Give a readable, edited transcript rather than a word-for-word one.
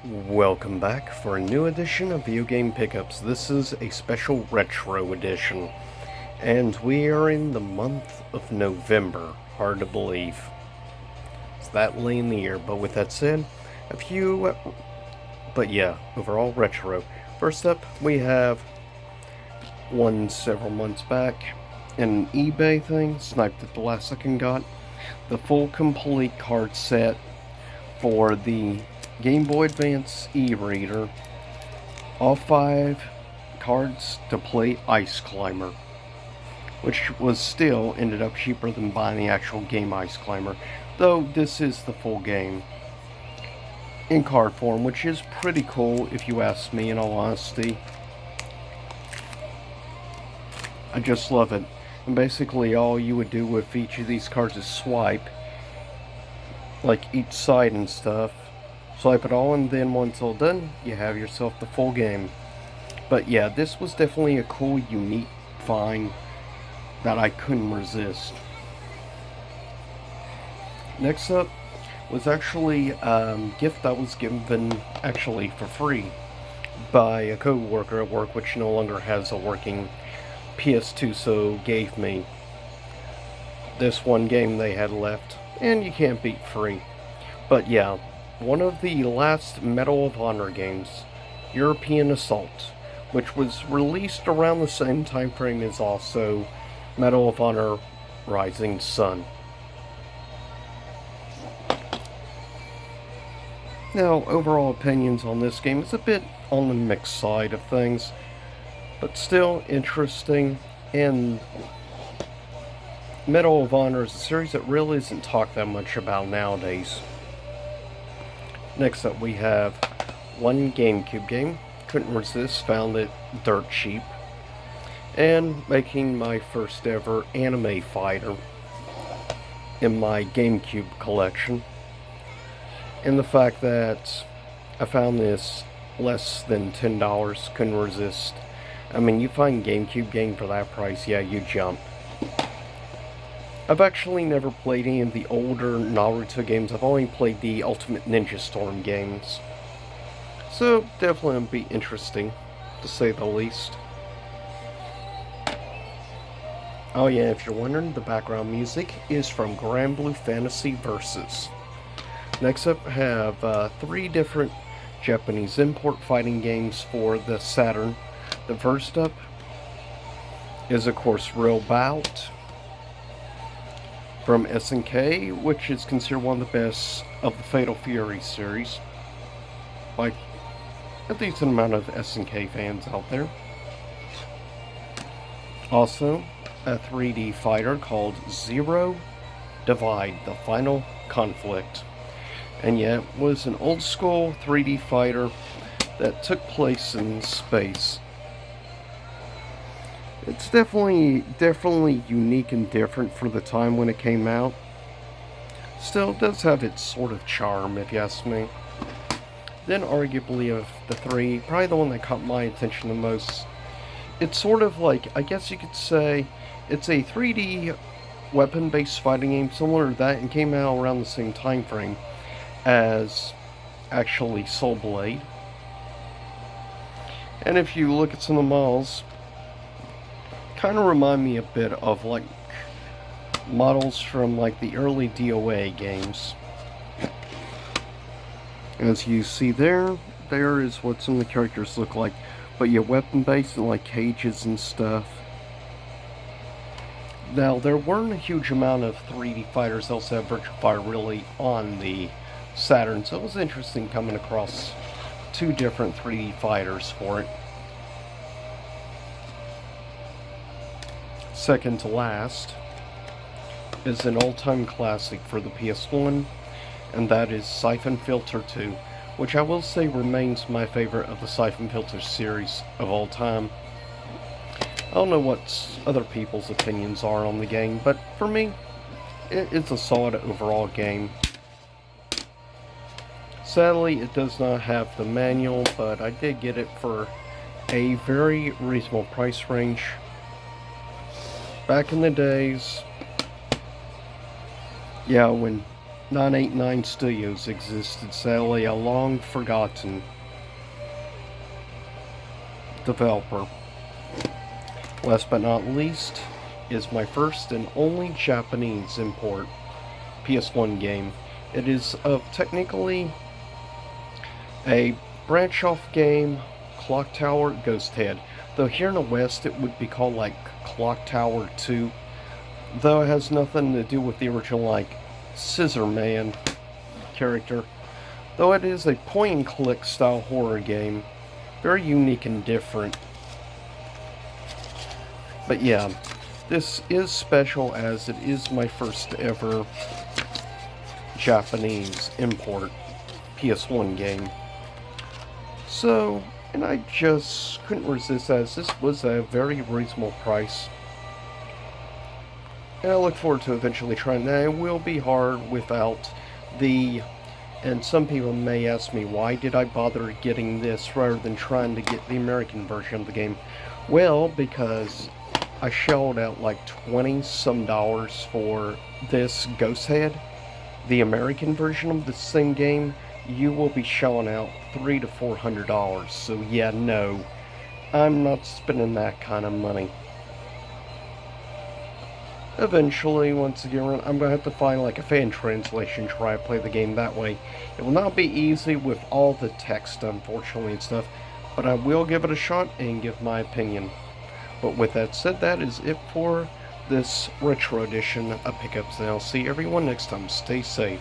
Welcome back for a new edition of Video Game Pickups. This is a special retro edition, and we are in the month of November. Hard to believe. It's that late in the year, but with that said, overall retro. First up, we have one several months back, an eBay thing, sniped at the last second, got the full complete card set for the Game Boy Advance e-reader, all 5 cards to play Ice Climber, which was still ended up cheaper than buying the actual game Ice Climber, though this is the full game in card form, which is pretty cool if you ask me, in all honesty. I just love it. And basically all you would do with each of these cards is swipe, like each side and stuff. Swipe it all, and then once all done, you have yourself the full game. But yeah, this was definitely a cool, unique find that I couldn't resist. Next up was actually a gift that was given actually for free by a co-worker at work, which no longer has a working PS2, so gave me this one game they had left, and you can't beat free. But yeah, one of the last Medal of Honor games, European Assault, which was released around the same time frame as also Medal of Honor Rising Sun. Now, overall opinions on this game is a bit on the mixed side of things, but still interesting, and Medal of Honor is a series that really isn't talked that much about nowadays. Next up, we have one GameCube game. Couldn't resist, found it dirt cheap. And making my first ever anime fighter in my GameCube collection. And the fact that I found this less than $10, couldn't resist. I mean, you find GameCube game for that price, yeah, you jump. I've actually never played any of the older Naruto games. I've only played the Ultimate Ninja Storm games. So, definitely would be interesting, to say the least. Oh yeah, if you're wondering, the background music is from Grand Blue Fantasy Versus. Next up, I have 3 different Japanese import fighting games for the Saturn. The first up is, of course, Real Bout from SNK, which is considered one of the best of the Fatal Fury series by a decent amount of SNK fans out there. Also, a 3D fighter called Zero Divide, the Final Conflict. And yeah, it was an old school 3D fighter that took place in space. It's definitely unique and different for the time when it came out. Still, it does have its sort of charm, if you ask me. Then, arguably, of the 3, probably the one that caught my attention the most. It's sort of like, I guess you could say, it's a 3D weapon-based fighting game similar to that, and came out around the same time frame as actually Soul Blade. And if you look at some of the models, kind of remind me a bit of like models from like the early DOA games. As you see there is what some of the characters look like, but yeah, weapon based and like cages and stuff. Now, there weren't a huge amount of 3D fighters outside Virtua Fighter really on the Saturn, so it was interesting coming across 2 different 3D fighters for it. Second to last is an all-time classic for the PS1, and that is Siphon Filter 2, which I will say remains my favorite of the Siphon Filter series of all time. I don't know what other people's opinions are on the game, but for me, it's a solid overall game. Sadly, it does not have the manual, but I did get it for a very reasonable price range. Back in the days, yeah, when 989 Studios existed, sadly a long forgotten developer. Last but not least is my first and only Japanese import PS1 game. It is of technically a branch off game, Clock Tower Ghosthead. Though here in the West it would be called like Clock Tower 2. Though it has nothing to do with the original like Scissor Man character. Though it is a point and click style horror game. Very unique and different. But yeah, this is special as it is my first ever Japanese import PS1 game. So, and I just couldn't resist as this was a very reasonable price. And I look forward to eventually trying that. It will be hard without the... And some people may ask me, why did I bother getting this rather than trying to get the American version of the game? Well, because I shelled out like $20 some for this Ghosthead, the American version of the same game. You will be shelling out $300 to $400. So yeah, no, I'm not spending that kind of money. Eventually, once again, I'm going to have to find like a fan translation, try to play the game that way. It will not be easy with all the text, unfortunately, and stuff, but I will give it a shot and give my opinion. But with that said, that is it for this retro edition of Pickups, and I'll see everyone next time. Stay safe.